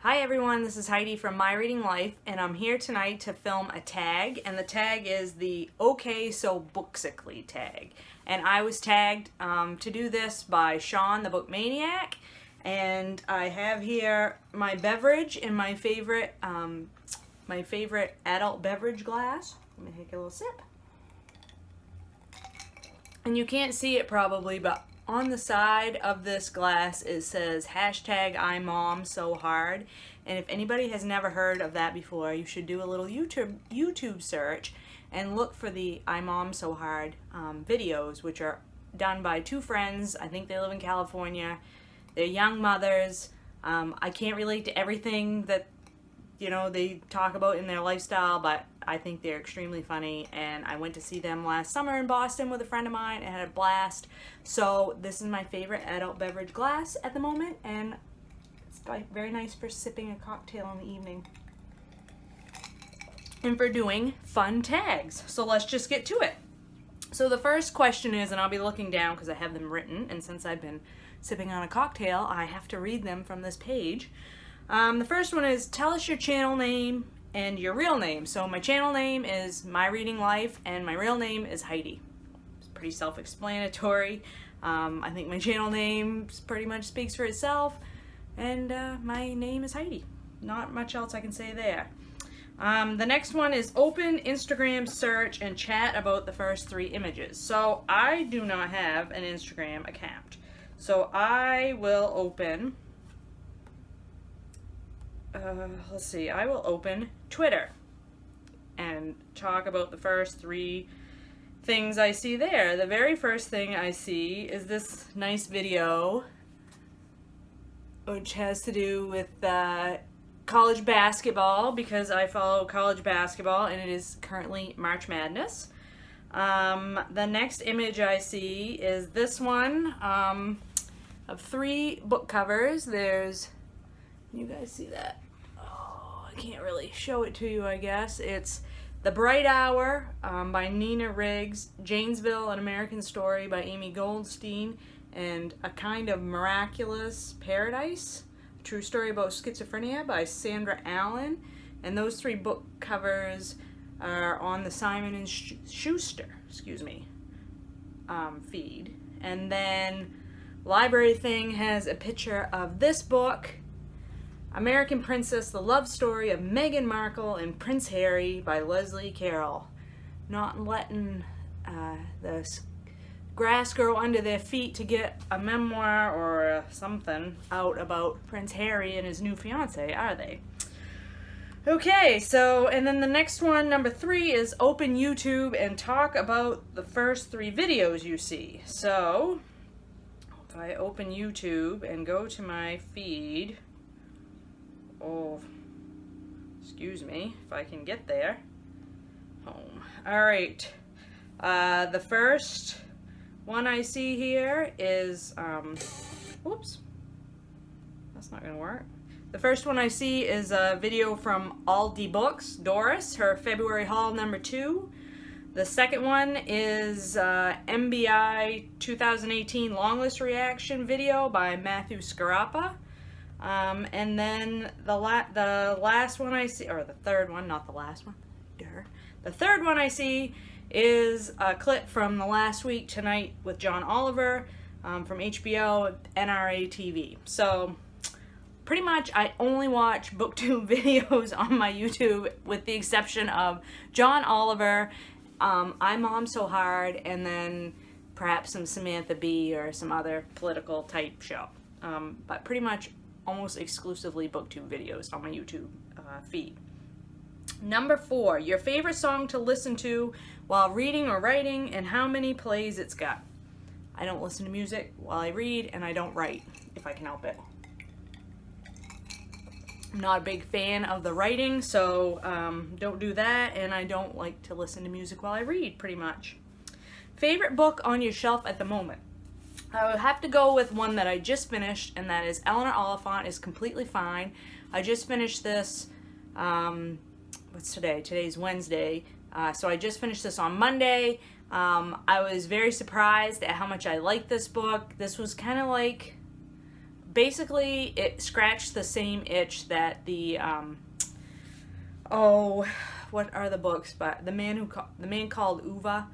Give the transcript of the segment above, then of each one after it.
Hi everyone, this is Heidi from My Reading Life, and I'm here tonight to film a tag, and the tag is the So Booksically Tag. And I was tagged to do this by Shawn, the book Maniac, and I have here my beverage in my favorite adult beverage glass. Let me take a little sip. And you can't see it probably, but on the side of this glass it says hashtag #IMomSoHard, and if anybody has never heard of that before, you should do a little YouTube search and look for the #IMomSoHard videos, which are done by two friends. I think they live in California. They're young mothers. I can't relate to everything that they talk about in their lifestyle, but I think they're extremely funny, and I went to see them last summer in Boston with a friend of mine and had a blast. So this is my favorite adult beverage glass at the moment, and it's very nice for sipping a cocktail in the evening and for doing fun tags. So let's just get to it. So the first question is, and I'll be looking down because I have them written, and since I've been sipping on a cocktail, I have to read them from this page. The first one is, tell us your channel name and your real name. So my channel name is My Reading Life, and my real name is Heidi. It's pretty self-explanatory. I think my channel name pretty much speaks for itself, and my name is Heidi. Not much else I can say there. The next one is, open Instagram search and chat about the first 3 images. So I do not have an Instagram account. So I will open... let's see, I will open Twitter and talk about the first 3 things I see there. The very first thing I see is this nice video, which has to do with college basketball, because I follow college basketball and it is currently March Madness. The next image I see is this one of 3 book covers. There's, you guys see that? Oh, I can't really show it to you, I guess. It's The Bright Hour by Nina Riggs, Janesville, An American Story by Amy Goldstein, and A Kind of Miraculous Paradise, a true story about schizophrenia by Sandra Allen. And those 3 book covers are on the Simon & Schuster, feed. And then Library Thing has a picture of this book, American Princess, the love story of Meghan Markle and Prince Harry by Leslie Carroll. Not letting the grass grow under their feet to get a memoir or something out about Prince Harry and his new fiance, are they? Okay, so, and then the next one, number 3, is open YouTube and talk about the first 3 videos you see. So, if I open YouTube and go to my feed... Oh, excuse me, if I can get there. Home. Alright. The first one I see here is, oops. That's not going to work. The first one I see is a video from Aldi Books, Doris, her February haul number 2. The second one is MBI 2018 Longlist Reaction video by Matthew Scarapa. And then the last one I see, or the third one, not the last one, the third one I see is a clip from the last week tonight with John Oliver from HBO NRA TV. So pretty much I only watch booktube videos on my YouTube, with the exception of John Oliver, #IMomSoHard, and then perhaps some Samantha Bee or some other political type show. But pretty much almost exclusively booktube videos on my YouTube feed. Number 4, your favorite song to listen to while reading or writing, and how many plays it's got. I don't listen to music while I read, and I don't write if I can help it. I'm not a big fan of the writing, so don't do that, and I don't like to listen to music while I read, pretty much. Favorite book on your shelf at the moment? I would have to go with one that I just finished, and that is Eleanor Oliphant is Completely Fine. I just finished this, what's today? Today's Wednesday. So I just finished this on Monday. I was very surprised at how much I liked this book. This was kind of like basically it scratched the same itch that the what are the books? But the man called Uva,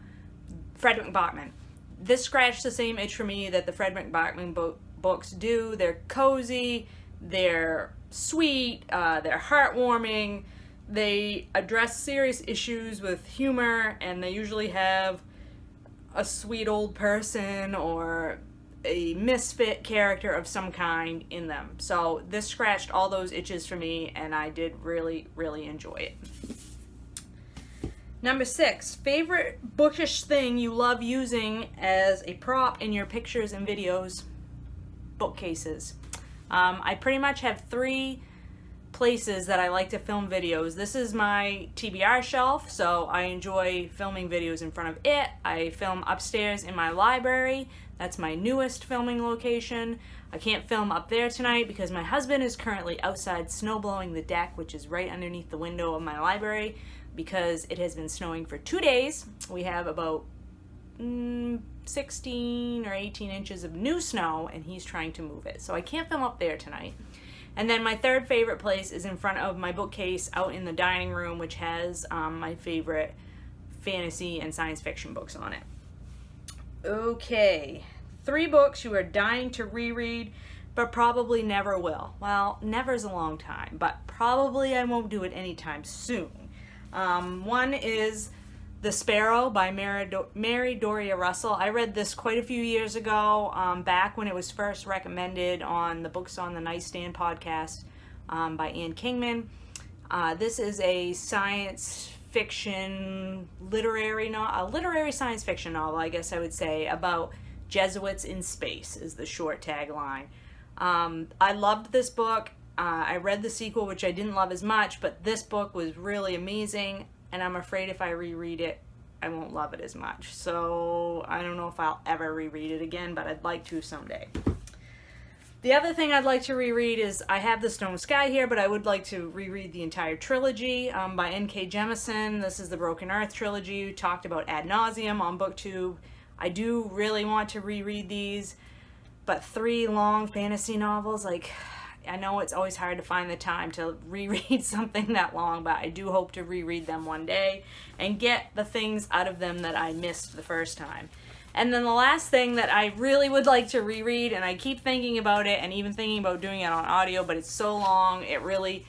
Frederick Bachman. This scratched the same itch for me that the Frederick Bachman books do. They're cozy, they're sweet, they're heartwarming. They address serious issues with humor, and they usually have a sweet old person or a misfit character of some kind in them. So this scratched all those itches for me, and I did really, really enjoy it. Number 6, favorite bookish thing you love using as a prop in your pictures and videos. Bookcases. I pretty much have 3 places that I like to film videos. This is my TBR shelf, so I enjoy filming videos in front of it. I film upstairs in my library. That's my newest filming location. I can't film up there tonight because my husband is currently outside snow blowing the deck, which is right underneath the window of my library, because it has been snowing for 2 days. We have about 16 or 18 inches of new snow, and he's trying to move it. So I can't film up there tonight. And then my third favorite place is in front of my bookcase out in the dining room, which has my favorite fantasy and science fiction books on it. Okay, 3 books you are dying to reread, but probably never will. Well, never's a long time, but probably I won't do it anytime soon. One is The Sparrow by Mary Doria Russell. I read this quite a few years ago, back when it was first recommended on the Books on the Nightstand podcast by Anne Kingman. This is a science fiction literary science fiction novel, I guess I would say, about Jesuits in space is the short tagline. I loved this book. I read the sequel, which I didn't love as much, but this book was really amazing, and I'm afraid if I reread it, I won't love it as much. So I don't know if I'll ever reread it again, but I'd like to someday. The other thing I'd like to reread is, I have The Stone Sky here, but I would like to reread the entire trilogy by N.K. Jemisin. This is the Broken Earth trilogy, we talked about ad nauseum on BookTube. I do really want to reread these, but 3 long fantasy novels, like, I know it's always hard to find the time to reread something that long, but I do hope to reread them one day and get the things out of them that I missed the first time. And then the last thing that I really would like to reread, and I keep thinking about it and even thinking about doing it on audio, but it's so long, it really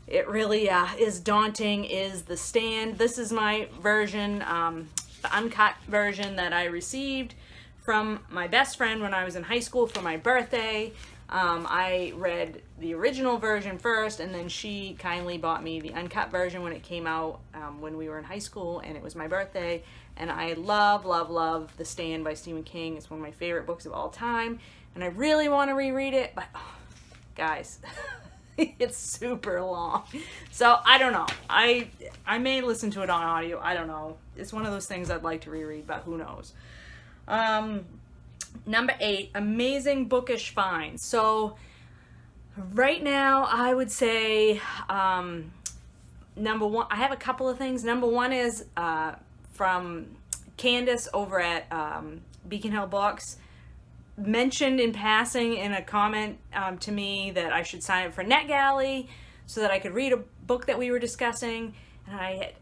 is daunting, is The Stand. This is my version, the uncut version that I received from my best friend when I was in high school for my birthday. I read the original version first, and then she kindly bought me the uncut version when it came out when we were in high school, and it was my birthday. And I love, love, love The Stand by Stephen King. It's one of my favorite books of all time, and I really want to reread it, but guys, it's super long. So I don't know. I may listen to it on audio. I don't know. It's one of those things I'd like to reread, but who knows. Number 8, amazing bookish finds. So right now I would say number 1, I have a couple of things. Number 1 is from Candace over at Beacon Hill Books. Mentioned in passing in a comment to me that I should sign up for NetGalley so that I could read a book that we were discussing, and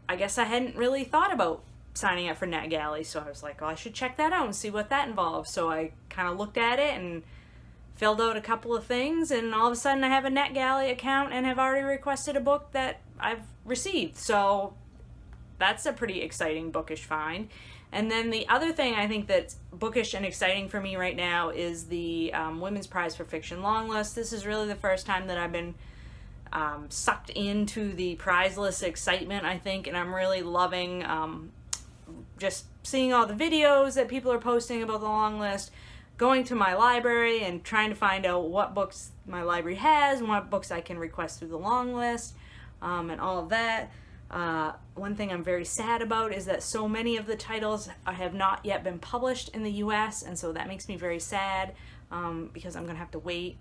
I guess I hadn't really thought about signing up for NetGalley, so I was like, well, I should check that out and see what that involves. So I kind of looked at it and filled out a couple of things, and all of a sudden I have a NetGalley account and have already requested a book that I've received. So that's a pretty exciting bookish find. And then the other thing I think that's bookish and exciting for me right now is the Women's Prize for Fiction long list. This is really the first time that I've been sucked into the prize list excitement, I think, and I'm really loving just seeing all the videos that people are posting about the long list, going to my library and trying to find out what books my library has and what books I can request through the long list, and all of that. One thing I'm very sad about is that so many of the titles have not yet been published in the US, and so that makes me very sad, because I'm gonna have to wait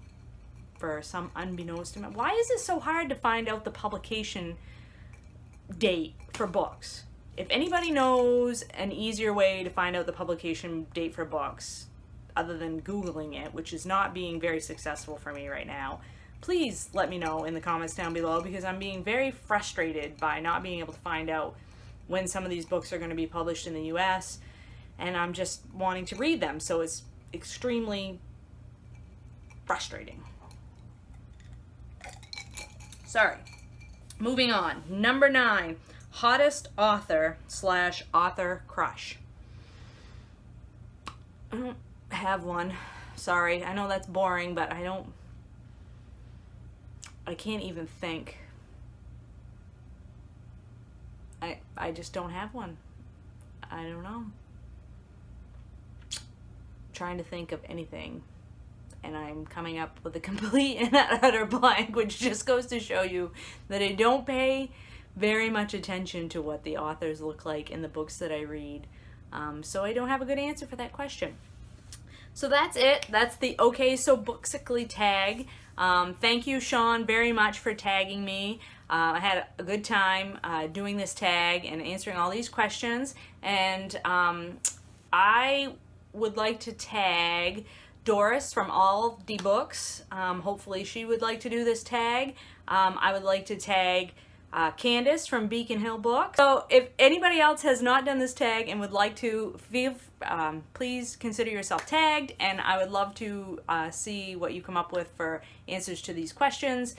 for some unbeknownst to me. Why is it so hard to find out the publication date for books? If anybody knows an easier way to find out the publication date for books, other than Googling it, which is not being very successful for me right now, please let me know in the comments down below, because I'm being very frustrated by not being able to find out when some of these books are going to be published in the US, and I'm just wanting to read them, so it's extremely frustrating. Sorry. Moving on. Number 9, hottest author / author crush. I don't have one. Sorry. I know that's boring, but I can't even think. I just don't have one. I don't know. Trying to think of anything, and I'm coming up with a complete and utter blank, which just goes to show you that I don't pay very much attention to what the authors look like in the books that I read. So I don't have a good answer for that question. So that's it. That's the Okay So Booksically tag. Thank you, Shawn, very much for tagging me. I had a good time doing this tag and answering all these questions. And I would like to tag Doris from All the Books. Hopefully she would like to do this tag. I would like to tag Candace from Beacon Hill Books. So if anybody else has not done this tag and would like to, please consider yourself tagged, and I would love to see what you come up with for answers to these questions.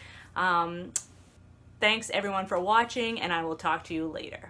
Thanks everyone for watching, and I will talk to you later.